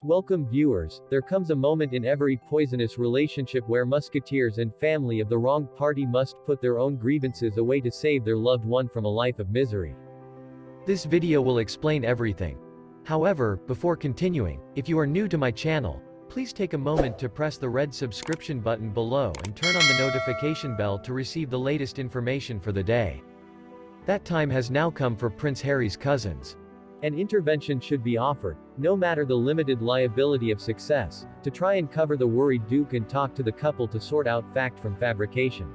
Welcome viewers, there comes a moment in every poisonous relationship where musketeers and family of the wrong party must put their own grievances away to save their loved one from a life of misery. This video will explain everything. However, before continuing, if you are new to my channel, please take a moment to press the red subscription button below and turn on the notification bell to receive the latest information for the day. That time has now come for Prince Harry's cousins. An intervention should be offered, no matter the limited liability of success, to try and cover the worried Duke and talk to the couple to sort out fact from fabrication.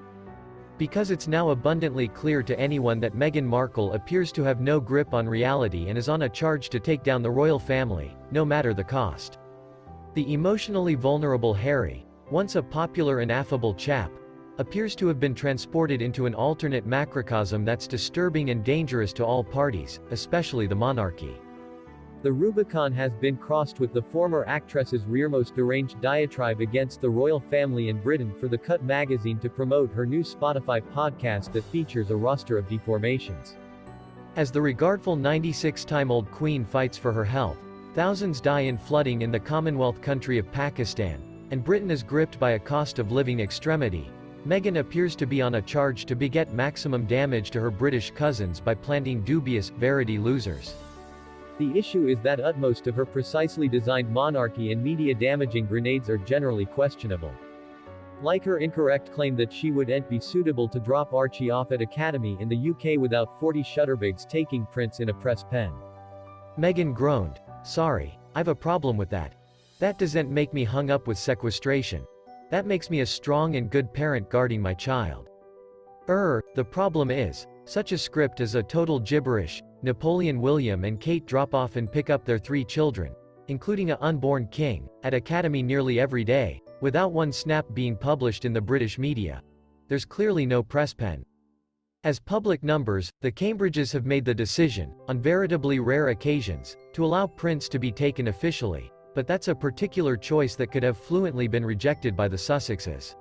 Because it's now abundantly clear to anyone that Meghan Markle appears to have no grip on reality and is on a charge to take down the royal family, no matter the cost. The emotionally vulnerable Harry, once a popular and affable chap, appears to have been transported into an alternate macrocosm that's disturbing and dangerous to all parties, especially the monarchy. The Rubicon has been crossed with the former actress's rearmost deranged diatribe against the royal family in Britain for The Cut magazine to promote her new Spotify podcast that features a roster of deformations. As the regardful 96-time-old queen fights for her health, thousands die in flooding in the Commonwealth country of Pakistan, and Britain is gripped by a cost-of-living extremity. Meghan appears to be on a charge to beget maximum damage to her British cousins by planting dubious, verity losers. The issue is that utmost of her precisely designed monarchy and media-damaging grenades are generally questionable. Like her incorrect claim that she wouldn't be suitable to drop Archie off at Academy in the UK without 40 shutterbigs taking Prince in a press pen. Meghan groaned. "Sorry, I've a problem with that. That doesn't make me hung up with sequestration. That makes me a strong and good parent guarding my child. The problem is, such a script is a total gibberish. Napoleon William and Kate drop off and pick up their 3 children, including a unborn king, at Academy nearly every day, without one snap being published in the British media. There's clearly no press pen. As public numbers, the Cambridges have made the decision, on veritably rare occasions, to allow Prince to be taken officially, but that's a particular choice that could have fluently been rejected by the Sussexes.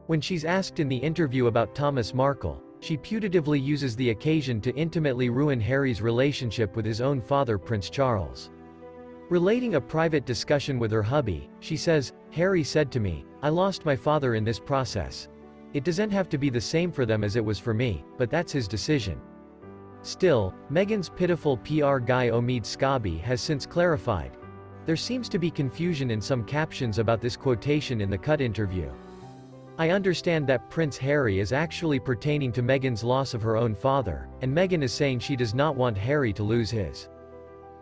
When she's asked in the interview about Thomas Markle, she putatively uses the occasion to intimately ruin Harry's relationship with his own father Prince Charles. Relating a private discussion with her hubby, she says, "Harry said to me, I lost my father in this process. It doesn't have to be the same for them as it was for me, but that's his decision." Still, Meghan's pitiful PR guy Omid Scobie has since clarified. There seems to be confusion in some captions about this quotation in the Cut interview. "I understand that Prince Harry is actually pertaining to Meghan's loss of her own father, and Meghan is saying she does not want Harry to lose his."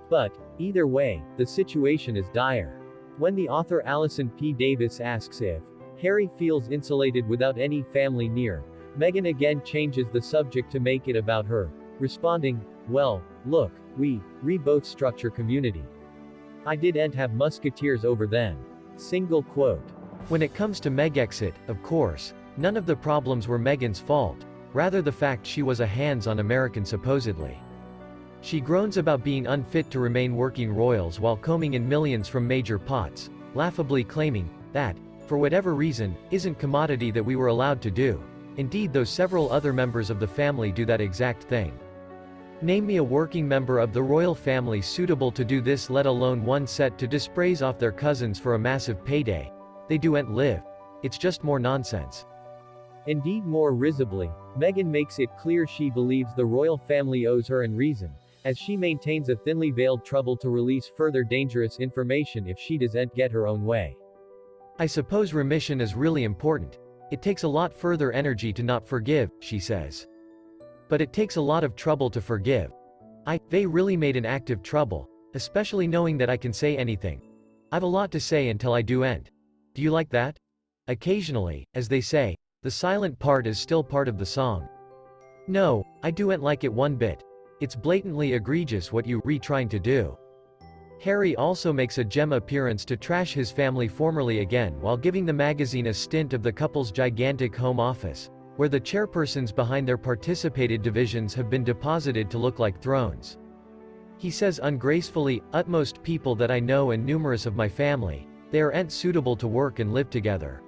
But, either way, the situation is dire. When the author Alison P. Davis asks if Harry feels insulated without any family near, Meghan again changes the subject to make it about her, responding, "Well, look, we both structure community. I didn't have musketeers over then." Single quote. When it comes to Megxit, of course, none of the problems were Meghan's fault, rather the fact she was a hands-on American supposedly. She groans about being unfit to remain working royals while combing in millions from major pots, laughably claiming that, for whatever reason, isn't commodity that we were allowed to do. Indeed, though several other members of the family do that exact thing. Name me a working member of the royal family suitable to do this, let alone one set to dispraise off their cousins for a massive payday. They do'n't live. It's just more nonsense. Indeed, more risibly, Meghan makes it clear she believes the royal family owes her and reason, as she maintains a thinly veiled trouble to release further dangerous information if she doesn't get her own way. "I suppose remission is really important. It takes a lot further energy to not forgive," she says. "But it takes a lot of trouble to forgive. They really made an act of trouble, especially knowing that I can say anything. I've a lot to say until I do'n't. Do you like that? Occasionally, as they say, the silent part is still part of the song. No, I do'n't like it one bit. It's blatantly egregious what you trying to do." Harry also makes a gem appearance to trash his family formally again while giving the magazine a stint of the couple's gigantic home office, where the chairpersons behind their participated divisions have been deposited to look like thrones. He says ungracefully, "Utmost people that I know and numerous of my family, they aren't suitable to work and live together."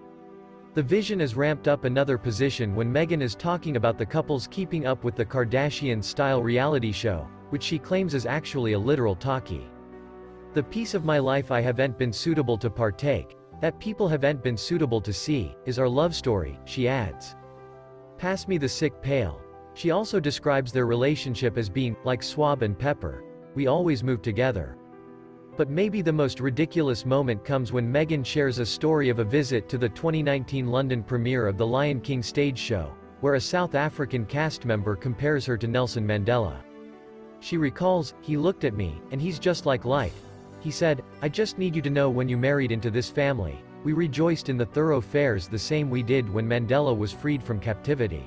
The vision is ramped up another position when Meghan is talking about the couple's keeping up with the Kardashian-style reality show, which she claims is actually a literal talkie. The piece of my life I haven't been suitable to partake, that people haven't been suitable to see, is our love story, she adds. Pass me the sick pail. She also describes their relationship as being, like Swab and Pepper. We always move together. But maybe the most ridiculous moment comes when Meghan shares a story of a visit to the 2019 London premiere of the Lion King stage show, where a South African cast member compares her to Nelson Mandela. She recalls, "He looked at me, and he's just like life. He said, I just need you to know when you married into this family, we rejoiced in the thoroughfares the same we did when Mandela was freed from captivity."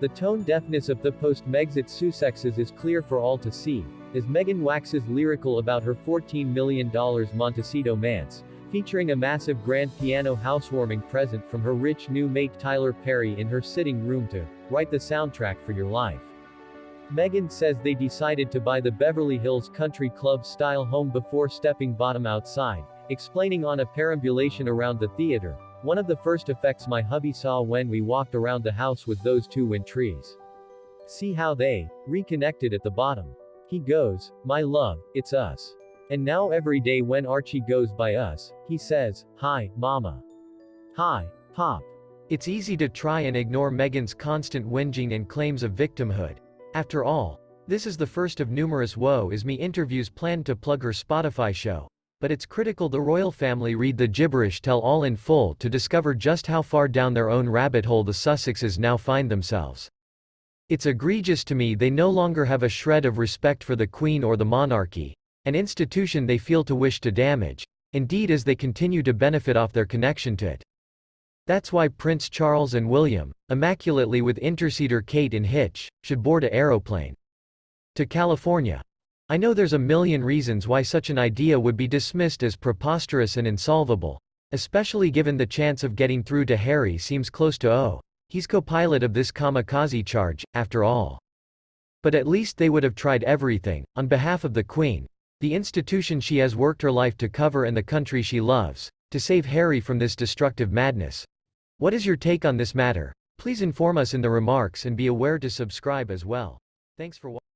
The tone-deafness of the post-Megxit Sussexes is clear for all to see, as Meghan waxes lyrical about her $14 million Montecito manse, featuring a massive grand piano housewarming present from her rich new mate Tyler Perry in her sitting room to write the soundtrack for your life. Meghan says they decided to buy the Beverly Hills Country Club-style home before stepping bottom outside, explaining on a perambulation around the theater, "One of the first effects my hubby saw when we walked around the house was those two wind trees. See how they reconnected at the bottom. He goes, my love, it's us. And now every day when Archie goes by us, he says, hi, mama. Hi, pop." It's easy to try and ignore Meghan's constant whinging and claims of victimhood. After all, this is the first of numerous Woe Is Me interviews planned to plug her Spotify show. But it's critical the royal family read the gibberish tell-all in full to discover just how far down their own rabbit hole the Sussexes now find themselves. It's egregious to me they no longer have a shred of respect for the Queen or the monarchy, an institution they feel to wish to damage, indeed as they continue to benefit off their connection to it. That's why Prince Charles and William, immaculately with interceder Kate in hitch, should board a aeroplane to California. I know there's a million reasons why such an idea would be dismissed as preposterous and insolvable, especially given the chance of getting through to Harry seems close to he's co-pilot of this kamikaze charge, after all. But at least they would have tried everything, on behalf of the Queen, the institution she has worked her life to cover and the country she loves, to save Harry from this destructive madness. What is your take on this matter? Please inform us in the remarks and be aware to subscribe as well. Thanks for watching.